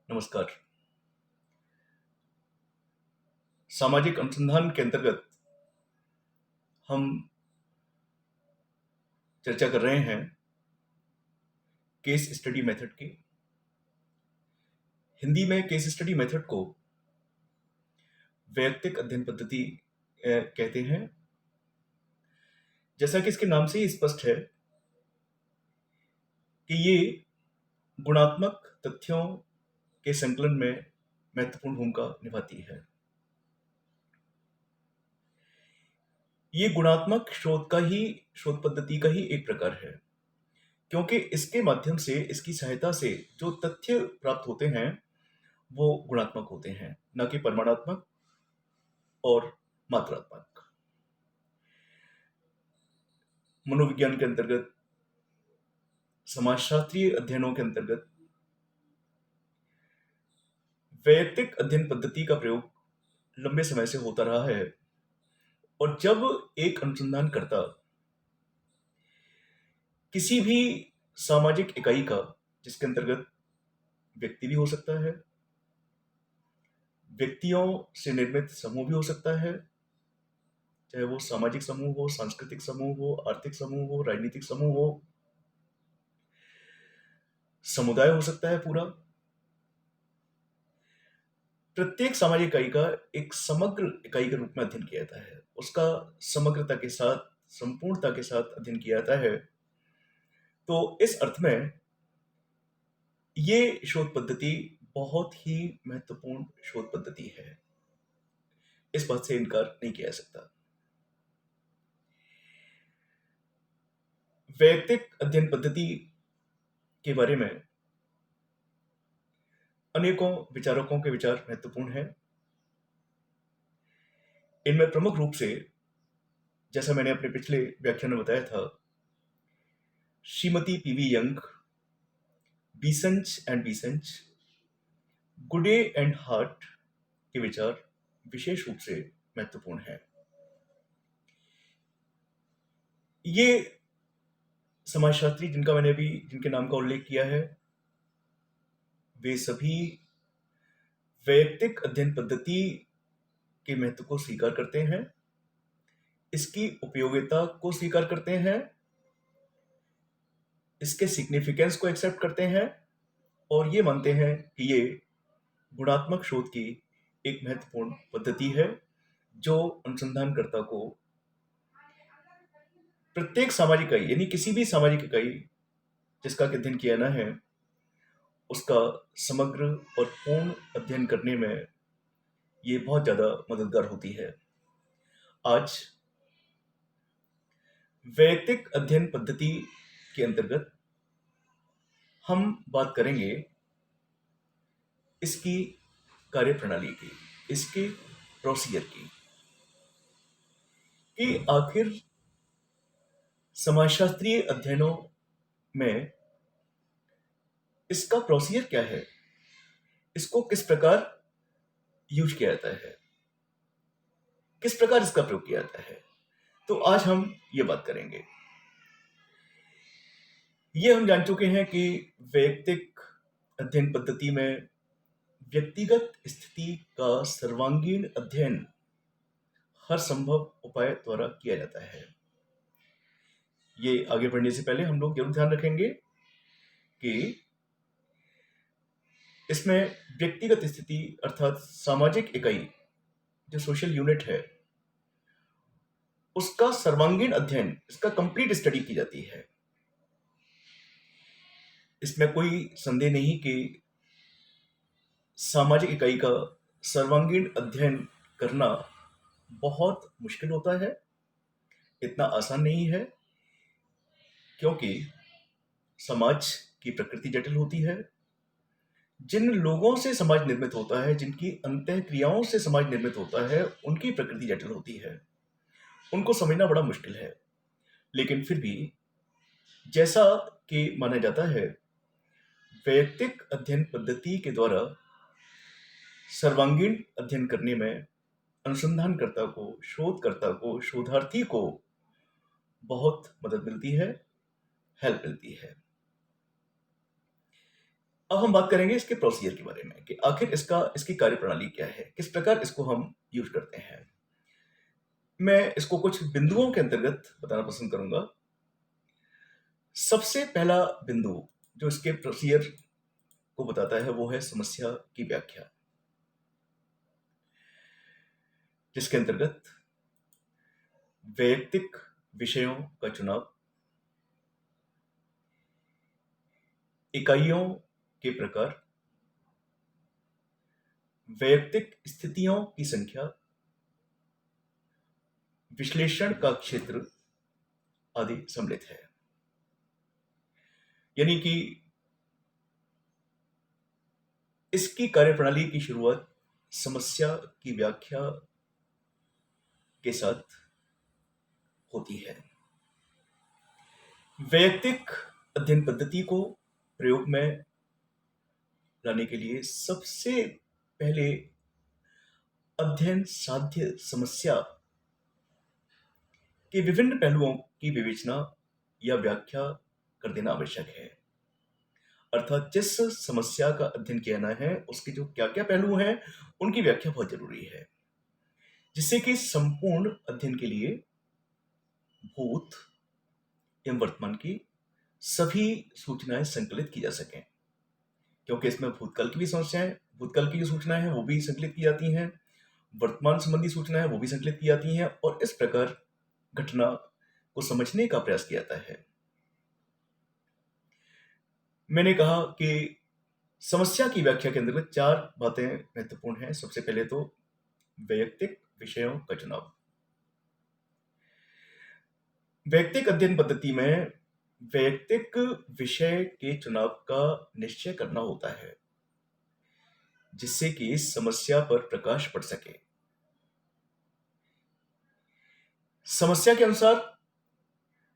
नमस्कार। सामाजिक अनुसंधान के अंतर्गत हम चर्चा कर रहे हैं केस स्टडी मेथड की। हिंदी में केस स्टडी मेथड को वैयक्तिक अध्ययन पद्धति कहते हैं। जैसा कि इसके नाम से ही स्पष्ट है कि ये गुणात्मक तथ्यों के संकलन में महत्वपूर्ण भूमिका निभाती है। ये गुणात्मक शोध पद्धति का ही एक प्रकार है, क्योंकि इसके माध्यम से, इसकी सहायता से जो तथ्य प्राप्त होते हैं वो गुणात्मक होते हैं, न कि परिमाणात्मक और मात्रात्मक। मनोविज्ञान के अंतर्गत, समाजशास्त्रीय अध्ययनों के अंतर्गत वैयक्तिक अध्ययन पद्धति का प्रयोग लंबे समय से होता रहा है। और जब एक अनुसंधानकर्ता किसी भी सामाजिक इकाई का, जिसके अंतर्गत व्यक्ति भी हो सकता है, व्यक्तियों से निर्मित समूह भी हो सकता है, चाहे वो सामाजिक समूह हो, सांस्कृतिक समूह हो, आर्थिक समूह हो, राजनीतिक समूह हो, समुदाय हो सकता है पूरा। प्रत्येक सामाजिक इकाई का एक समग्र इकाई के रूप में अध्ययन किया जाता है, उसका समग्रता के साथ, संपूर्णता के साथ अध्ययन किया जाता है। तो इस अर्थ में ये शोध पद्धति बहुत ही महत्वपूर्ण शोध पद्धति है, इस बात से इनकार नहीं किया जा सकता। वैयक्तिक अध्ययन पद्धति के बारे में अनेकों विचारकों के विचार महत्वपूर्ण हैं। इनमें प्रमुख रूप से, जैसा मैंने अपने पिछले व्याख्यान में बताया था, श्रीमती पीवी यंग, बीसंच एंड बीसंच, गुडे एंड हार्ट के विचार विशेष रूप से महत्वपूर्ण हैं। ये समाजशास्त्री जिनके नाम का उल्लेख किया है, वे सभी वैयक्तिक अध्ययन पद्धति के महत्व को स्वीकार करते हैं, इसकी उपयोगिता को स्वीकार करते हैं, इसके सिग्निफिकेंस को एक्सेप्ट करते हैं और ये मानते हैं कि ये गुणात्मक शोध की एक महत्वपूर्ण पद्धति है, जो अनुसंधानकर्ता को प्रत्येक सामाजिक इकाई, यानी किसी भी सामाजिक इकाई जिसका अध्ययन किया जाना है, उसका समग्र और पूर्ण अध्ययन करने में ये बहुत ज्यादा मददगार होती है। आज वैयक्तिक अध्ययन पद्धति के अंतर्गत हम बात करेंगे इसकी कार्यप्रणाली की, इसके प्रोसीजर की, कि आखिर समाजशास्त्रीय अध्ययनों में इसका प्रोसीजर क्या है, इसको किस प्रकार यूज किया जाता है, किस प्रकार इसका प्रयोग किया जाता है। तो आज हम ये बात करेंगे। ये हम जान चुके हैं कि वैयक्तिक अध्ययन पद्धति में व्यक्तिगत स्थिति का सर्वांगीण अध्ययन हर संभव उपाय द्वारा किया जाता है। ये आगे बढ़ने से पहले हम लोग जरूर ध्यान रखेंगे कि इसमें व्यक्तिगत स्थिति अर्थात सामाजिक इकाई, जो सोशल यूनिट है, उसका सर्वांगीण अध्ययन, इसका कंप्लीट स्टडी की जाती है। इसमें कोई संदेह नहीं कि सामाजिक इकाई का सर्वांगीण अध्ययन करना बहुत मुश्किल होता है, इतना आसान नहीं है, क्योंकि समाज की प्रकृति जटिल होती है। जिन लोगों से समाज निर्मित होता है, जिनकी अंतःक्रियाओं से समाज निर्मित होता है, उनकी प्रकृति जटिल होती है, उनको समझना बड़ा मुश्किल है। लेकिन फिर भी जैसा कि माना जाता है, वैयक्तिक अध्ययन पद्धति के द्वारा सर्वांगीण अध्ययन करने में अनुसंधानकर्ता को, शोधकर्ता को, शोधार्थी को बहुत मदद मिलती है, हेल्प मिलती है। अब हम बात करेंगे इसके प्रोसीजर के बारे में कि आखिर इसकी कार्यप्रणाली क्या है, किस प्रकार इसको हम यूज करते हैं। मैं इसको कुछ बिंदुओं के अंतर्गत बताना पसंद करूंगा। सबसे पहला बिंदु जो इसके प्रोसीजर को बताता है वो है समस्या की व्याख्या, जिसके अंतर्गत वैयक्तिक विषयों का चुनाव, इकाइयों के प्रकार, वैयक्तिक स्थितियों की संख्या, विश्लेषण का क्षेत्र आदि सम्मिलित है। यानी कि इसकी कार्यप्रणाली की शुरुआत समस्या की व्याख्या के साथ होती है। वैयक्तिक अध्ययन पद्धति को प्रयोग में लाने के लिए सबसे पहले अध्ययन साध्य समस्या के विभिन्न पहलुओं की विवेचना या व्याख्या कर देना आवश्यक है। अर्थात जिस समस्या का अध्ययन किया जाना है उसके जो क्या क्या पहलू हैं उनकी व्याख्या बहुत जरूरी है, जिससे कि संपूर्ण अध्ययन के लिए भूत एवं वर्तमान की सभी सूचनाएं संकलित की जा सकें, क्योंकि इसमें भूतकाल की भी समस्याएं, भूतकाल की जो सूचनाएं हैं वो भी संकलित की जाती हैं, वर्तमान संबंधी सूचनाएं वो भी संकलित की जाती हैं, और इस प्रकार घटना को समझने का प्रयास किया जाता है। मैंने कहा कि समस्या की व्याख्या के अंतर्गत चार बातें महत्वपूर्ण हैं। सबसे पहले तो वैयक्तिक विषयों का चुनाव। वैयक्तिक अध्ययन पद्धति में वैयक्तिक विषय के चुनाव का निश्चय करना होता है, जिससे कि समस्या पर प्रकाश पड़ सके। समस्या के अनुसार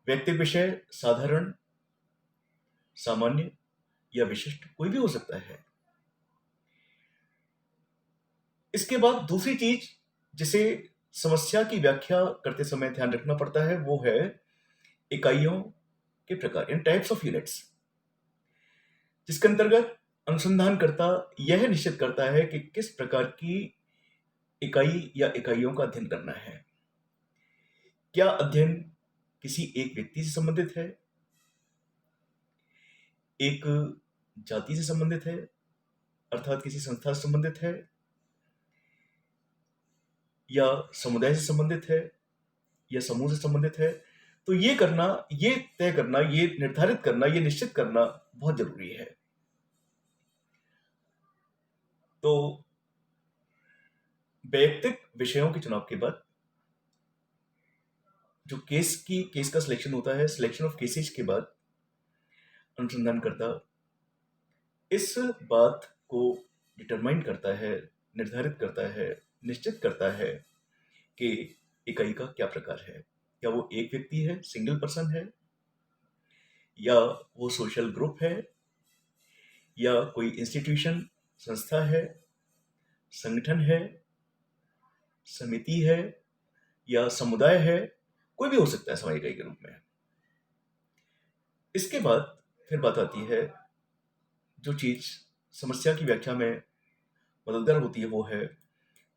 वैयक्तिक विषय साधारण, सामान्य या विशिष्ट कोई भी हो सकता है। इसके बाद दूसरी चीज जिसे समस्या की व्याख्या करते समय ध्यान रखना पड़ता है वो है इकाइयों के प्रकार, इन टाइप्स ऑफ यूनिट्स, जिसके अंतर्गत अनुसंधानकर्ता यह निश्चित करता है कि किस प्रकार की इकाई या इकाइयों का अध्ययन करना है। क्या अध्ययन किसी एक व्यक्ति से संबंधित है, एक जाति से संबंधित है, अर्थात किसी संस्था से संबंधित है, या समुदाय से संबंधित है, या समूह से संबंधित है। तो ये करना, ये तय करना, ये निर्धारित करना, ये निश्चित करना बहुत जरूरी है। तो वैयक्तिक विषयों के चुनाव के बाद जो केस का सिलेक्शन होता है, सिलेक्शन ऑफ केसेस के बाद अनुसंधानकर्ता इस बात को डिटरमाइन करता है, निर्धारित करता है, निश्चित करता है कि इकाई का क्या प्रकार है। क्या वो एक व्यक्ति है, सिंगल पर्सन है, या वो सोशल ग्रुप है, या कोई इंस्टीट्यूशन, संस्था है, संगठन है, समिति है, या समुदाय है, कोई भी हो सकता है समाज इकाई के रूप में। इसके बाद फिर बात आती है, जो चीज समस्या की व्याख्या में मददगार होती है वो है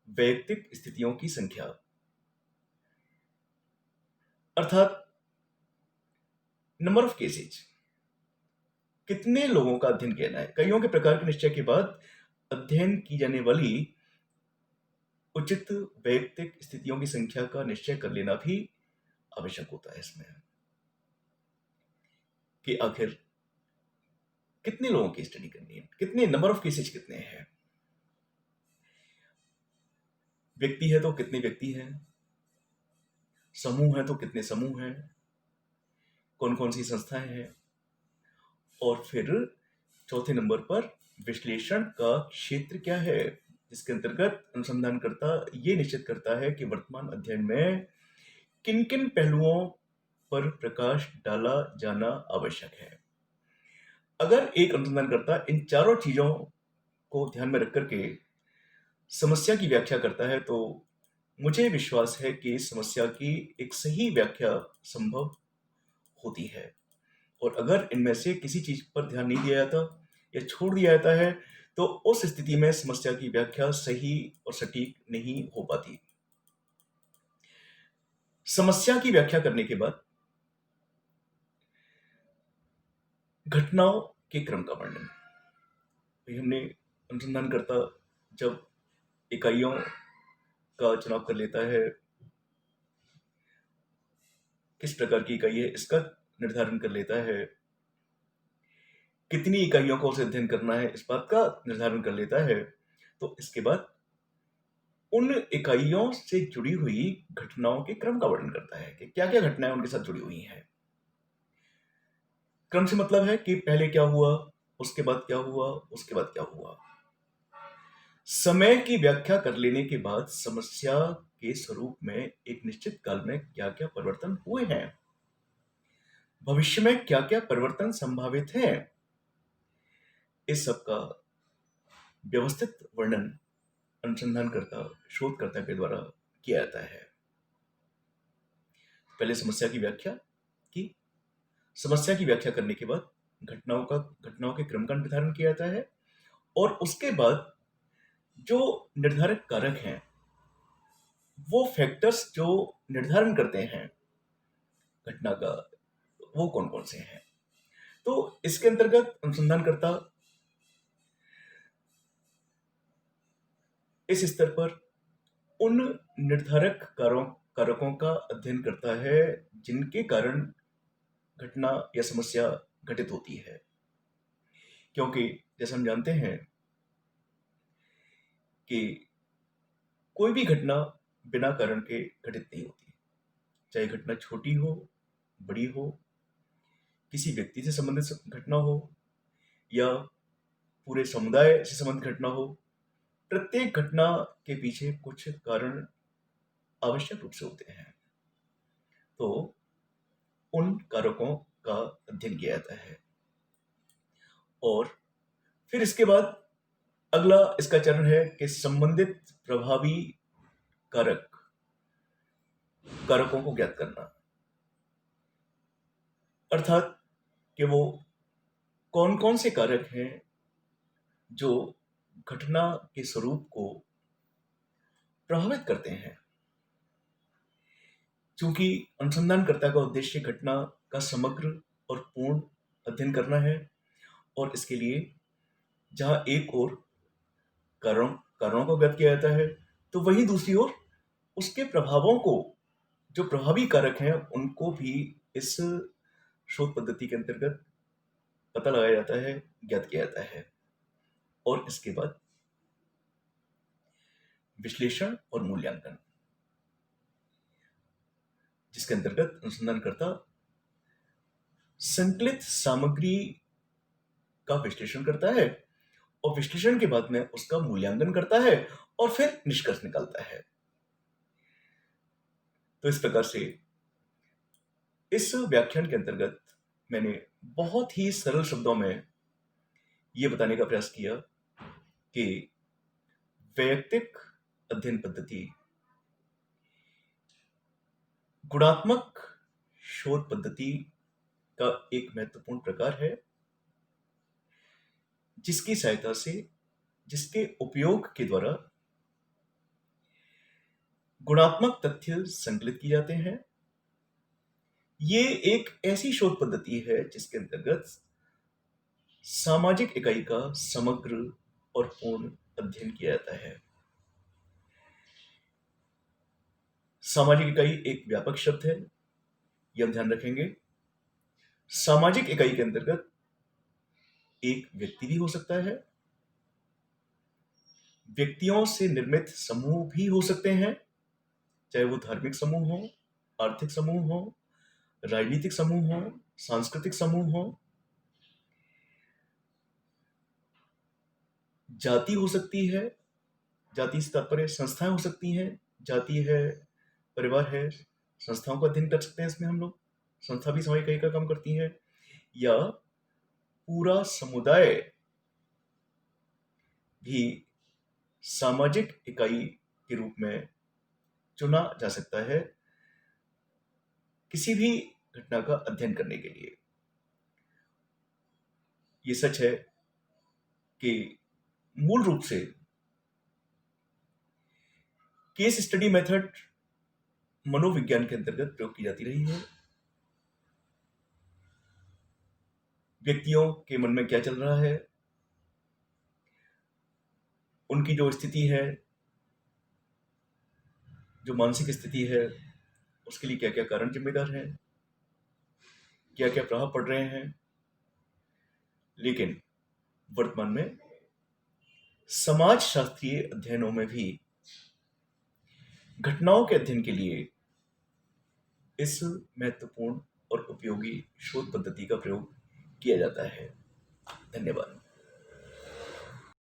वैयक्तिक स्थितियों की संख्या, अर्थात नंबर ऑफ केसेज, कितने लोगों का अध्ययन किया है। कईयों के प्रकार के निश्चय के बाद अध्ययन की जाने वाली उचित वैयक्तिक स्थितियों की संख्या का निश्चय कर लेना भी आवश्यक होता है इसमें, कि आखिर कितने लोगों की स्टडी करनी है, कितने नंबर ऑफ केसेज कितने हैं। व्यक्ति है तो कितने व्यक्ति हैं, समूह है तो कितने समूह हैं, कौन कौन सी संस्थाएं हैं, और फिर चौथे नंबर पर विश्लेषण का क्षेत्र क्या है, जिसके अंतर्गत अनुसंधानकर्ता ये निश्चित करता है कि वर्तमान अध्ययन में किन किन पहलुओं पर प्रकाश डाला जाना आवश्यक है। अगर एक अनुसंधानकर्ता इन चारों चीजों को ध्यान में रख करके समस्या की व्याख्या करता है तो मुझे विश्वास है कि समस्या की एक सही व्याख्या संभव होती है। और अगर इनमें से किसी चीज पर ध्यान नहीं दिया जाता, या छोड़ दिया जाता है, तो उस स्थिति में समस्या की व्याख्या सही और सटीक नहीं हो पाती। समस्या की व्याख्या करने के बाद घटनाओं के क्रम का वर्णन। हमने अनुसंधानकर्ता जब इकाइयों का चुनाव कर लेता है, किस प्रकार की इकाई है इसका निर्धारण कर लेता है, कितनी इकाइयों को उसे अध्ययन करना है इस बात का निर्धारण कर लेता है, तो इसके बाद उन इकाइयों से जुड़ी हुई घटनाओं के क्रम का वर्णन करता है कि क्या क्या घटनाएं उनके साथ जुड़ी हुई हैं। क्रम से मतलब है कि पहले क्या हुआ, उसके बाद क्या हुआ, उसके बाद क्या हुआ। समय की व्याख्या कर लेने के बाद समस्या के स्वरूप में एक निश्चित काल में क्या क्या परिवर्तन हुए हैं, भविष्य में क्या क्या परिवर्तन संभावित हैं, इस सब का व्यवस्थित वर्णन अनुसंधानकर्ता शोधकर्ता के द्वारा किया जाता है। पहले समस्या की व्याख्या की, समस्या की व्याख्या करने के बाद घटनाओं के क्रम का निर्धारण किया जाता है, और उसके बाद जो निर्धारक कारक हैं, वो फैक्टर्स जो निर्धारण करते हैं घटना का, वो कौन कौन से हैं। तो इसके अंतर्गत अनुसंधानकर्ता इस स्तर पर उन निर्धारक कारकों का अध्ययन करता है जिनके कारण घटना या समस्या घटित होती है। क्योंकि जैसे हम जानते हैं कि कोई भी घटना बिना कारण के घटित नहीं होती, चाहे घटना छोटी हो, बड़ी हो, किसी व्यक्ति से संबंधित घटना हो या पूरे समुदाय से संबंधित घटना हो, प्रत्येक घटना के पीछे कुछ कारण आवश्यक रूप से होते हैं। तो उन कारकों का अध्ययन किया जाता है, और फिर इसके बाद अगला इसका चरण है कि संबंधित प्रभावी कारकों को ज्ञात करना, अर्थात कि वो कौन कौन से कारक हैं जो घटना के स्वरूप को प्रभावित करते हैं। क्योंकि अनुसंधानकर्ता का उद्देश्य घटना का समग्र और पूर्ण अध्ययन करना है, और इसके लिए जहां एक ओर कारणों को ज्ञात किया जाता है, तो वहीं दूसरी ओर उसके प्रभावों को, जो प्रभावी कारक हैं, उनको भी इस शोध पद्धति के अंतर्गत पता लगाया जाता है, ज्ञात किया जाता है। और इसके बाद विश्लेषण और मूल्यांकन, जिसके अंतर्गत अनुसंधानकर्ता संकलित सामग्री का विश्लेषण करता है, और विश्लेषण के बाद में उसका मूल्यांकन करता है, और फिर निष्कर्ष निकालता है। तो इस प्रकार से इस व्याख्यान के अंतर्गत मैंने बहुत ही सरल शब्दों में यह बताने का प्रयास किया कि वैयक्तिक अध्ययन पद्धति गुणात्मक शोध पद्धति का एक महत्वपूर्ण प्रकार है, जिसकी सहायता से, जिसके उपयोग के द्वारा गुणात्मक तथ्य संकलित किए जाते हैं। ये एक ऐसी शोध पद्धति है जिसके अंतर्गत सामाजिक इकाई का समग्र और पूर्ण अध्ययन किया जाता है। सामाजिक इकाई एक व्यापक शब्द है, यह हम ध्यान रखेंगे। सामाजिक इकाई के अंतर्गत एक व्यक्ति भी हो सकता है, व्यक्तियों से निर्मित समूह भी हो सकते हैं, चाहे वो धार्मिक समूह हो, आर्थिक समूह हो, राजनीतिक समूह हो, सांस्कृतिक समूह हो, जाति हो सकती है, जाति से तात्पर्य संस्थाएं हो सकती हैं, जाति है, परिवार है, संस्थाओं का अध्ययन कर सकते हैं इसमें हम लोग, संस्था भी सामाजिक इकाई का काम करती है, या पूरा समुदाय भी सामाजिक इकाई के रूप में चुना जा सकता है किसी भी घटना का अध्ययन करने के लिए। ये सच है कि मूल रूप से केस स्टडी मेथड मनोविज्ञान के अंतर्गत प्रयोग की जाती रही है। व्यक्तियों के मन में क्या चल रहा है, उनकी जो स्थिति है, जो मानसिक स्थिति है, उसके लिए क्या क्या कारण जिम्मेदार हैं, क्या क्या प्रभाव पड़ रहे हैं। लेकिन वर्तमान में समाज शास्त्रीय अध्ययनों में भी घटनाओं के अध्ययन के लिए इस महत्वपूर्ण और उपयोगी शोध पद्धति का प्रयोग किया जाता है। धन्यवाद।